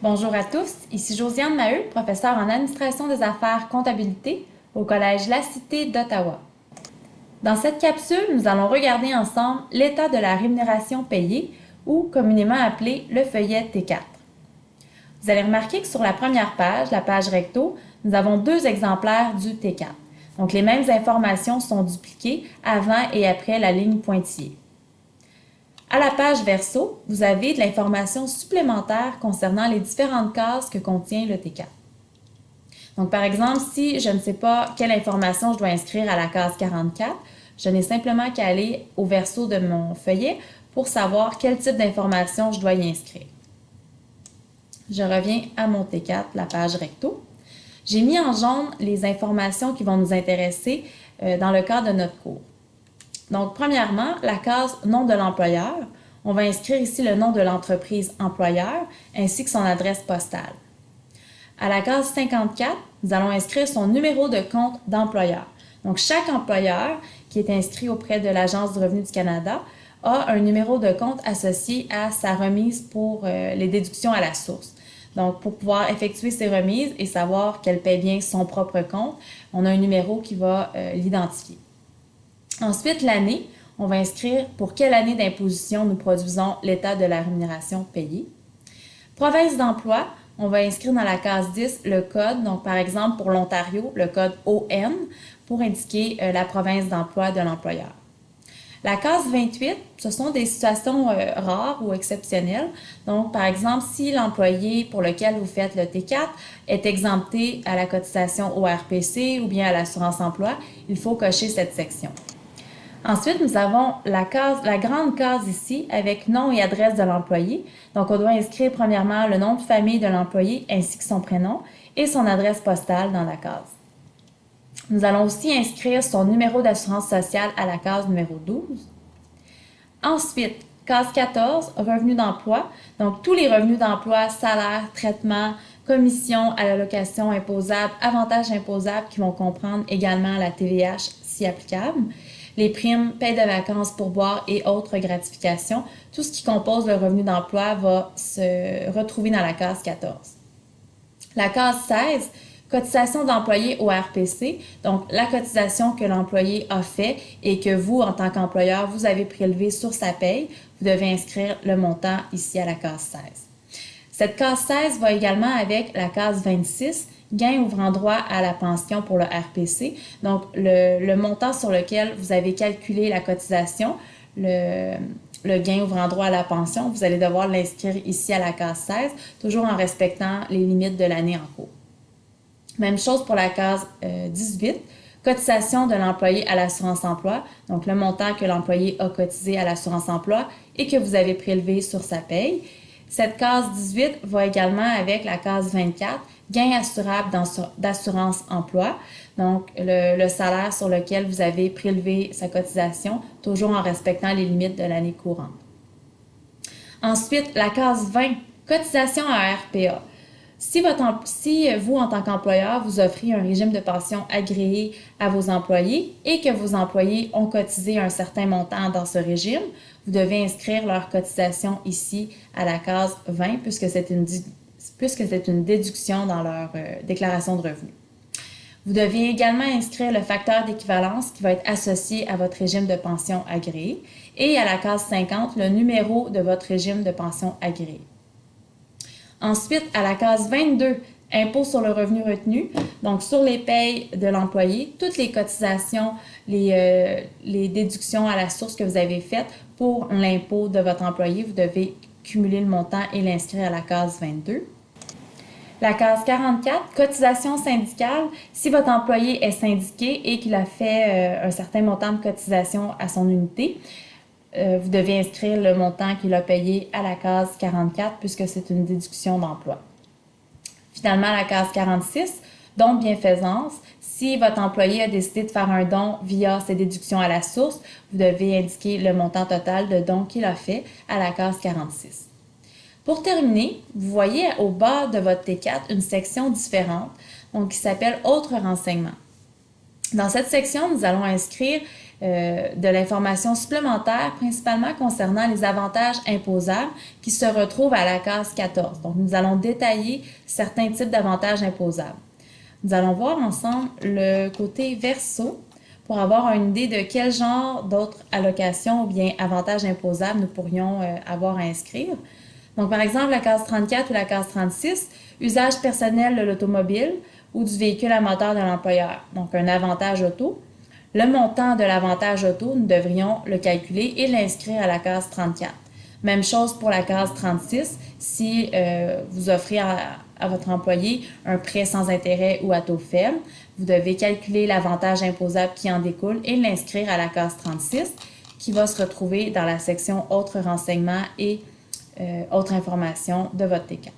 Bonjour à tous, ici Josiane Maheu, professeure en administration des affaires comptabilité au Collège La Cité d'Ottawa. Dans cette capsule, nous allons regarder ensemble l'état de la rémunération payée ou communément appelé le feuillet T4. Vous allez remarquer que sur la première page, la page recto, nous avons deux exemplaires du T4. Donc les mêmes informations sont dupliquées avant et après la ligne pointillée. À la page verso, vous avez de l'information supplémentaire concernant les différentes cases que contient le T4. Donc, par exemple, si je ne sais pas quelle information je dois inscrire à la case 44, je n'ai simplement qu'à aller au verso de mon feuillet pour savoir quel type d'information je dois y inscrire. Je reviens à mon T4, la page recto. J'ai mis en jaune les informations qui vont nous intéresser dans le cadre de notre cours. Donc, premièrement, la case nom de l'employeur. On va inscrire ici le nom de l'entreprise employeur ainsi que son adresse postale. À la case 54, nous allons inscrire son numéro de compte d'employeur. Donc, chaque employeur qui est inscrit auprès de l'Agence du revenu du Canada a un numéro de compte associé à sa remise pour les déductions à la source. Donc, pour pouvoir effectuer ces remises et savoir qu'elle paie bien son propre compte, on a un numéro qui va l'identifier. Ensuite, l'année, on va inscrire pour quelle année d'imposition nous produisons l'état de la rémunération payée. Province d'emploi, on va inscrire dans la case 10 le code, donc par exemple pour l'Ontario, le code ON, pour indiquer la province d'emploi de l'employeur. La case 28, ce sont des situations rares ou exceptionnelles. Donc, par exemple, si l'employé pour lequel vous faites le T4 est exempté à la cotisation au RPC ou bien à l'assurance emploi, il faut cocher cette section. Ensuite, nous avons la grande case ici avec nom et adresse de l'employé. Donc, on doit inscrire premièrement le nom de famille de l'employé ainsi que son prénom et son adresse postale dans la case. Nous allons aussi inscrire son numéro d'assurance sociale à la case numéro 12. Ensuite, case 14, revenus d'emploi. Donc, tous les revenus d'emploi, salaire, traitement, commission à l'allocation imposable, avantages imposables qui vont comprendre également la TVH si applicable, les primes, paie de vacances, pourboires et autres gratifications. Tout ce qui compose le revenu d'emploi va se retrouver dans la case 14. La case 16, cotisation d'employé au RPC, donc la cotisation que l'employé a fait et que vous, en tant qu'employeur, vous avez prélevé sur sa paye, vous devez inscrire le montant ici à la case 16. Cette case 16 va également avec la case 26, gain ouvrant droit à la pension pour le RPC. Donc, le montant sur lequel vous avez calculé la cotisation, le gain ouvrant droit à la pension, vous allez devoir l'inscrire ici à la case 16, toujours en respectant les limites de l'année en cours. Même chose pour la case 18, cotisation de l'employé à l'assurance emploi, donc le montant que l'employé a cotisé à l'assurance emploi et que vous avez prélevé sur sa paye. Cette case 18 va également avec la case 24, gain assurable d'assurance emploi, donc le salaire sur lequel vous avez prélevé sa cotisation, toujours en respectant les limites de l'année courante. Ensuite, la case 20, cotisation à RPA. Si vous, en tant qu'employeur, vous offrez un régime de pension agréé à vos employés et que vos employés ont cotisé un certain montant dans ce régime, vous devez inscrire leur cotisation ici à la case 20 puisque c'est une déduction dans leur déclaration de revenus. Vous devez également inscrire le facteur d'équivalence qui va être associé à votre régime de pension agréé et à la case 50, le numéro de votre régime de pension agréé. Ensuite, à la case 22, impôt sur le revenu retenu, donc sur les payes de l'employé, toutes les cotisations, les déductions à la source que vous avez faites pour l'impôt de votre employé, vous devez cumuler le montant et l'inscrire à la case 22. La case 44, cotisation syndicale, si votre employé est syndiqué et qu'il a fait un certain montant de cotisation à son unité, vous devez inscrire le montant qu'il a payé à la case 44 puisque c'est une déduction d'emploi. Finalement, la case 46, don de bienfaisance. Si votre employé a décidé de faire un don via ses déductions à la source, vous devez indiquer le montant total de don qu'il a fait à la case 46. Pour terminer, vous voyez au bas de votre T4 une section différente donc qui s'appelle « Autres renseignements ». Dans cette section, nous allons inscrire de l'information supplémentaire, principalement concernant les avantages imposables qui se retrouvent à la case 14. Donc, nous allons détailler certains types d'avantages imposables. Nous allons voir ensemble le côté verso pour avoir une idée de quel genre d'autres allocations ou bien avantages imposables nous pourrions avoir à inscrire. Donc, par exemple, la case 34 ou la case 36, usage personnel de l'automobile ou du véhicule à moteur de l'employeur. Donc, un avantage auto. Le montant de l'avantage auto, nous devrions le calculer et l'inscrire à la case 34. Même chose pour la case 36, si vous offrez à votre employé un prêt sans intérêt ou à taux faible, vous devez calculer l'avantage imposable qui en découle et l'inscrire à la case 36, qui va se retrouver dans la section Autres renseignements et autres informations de votre TCAN.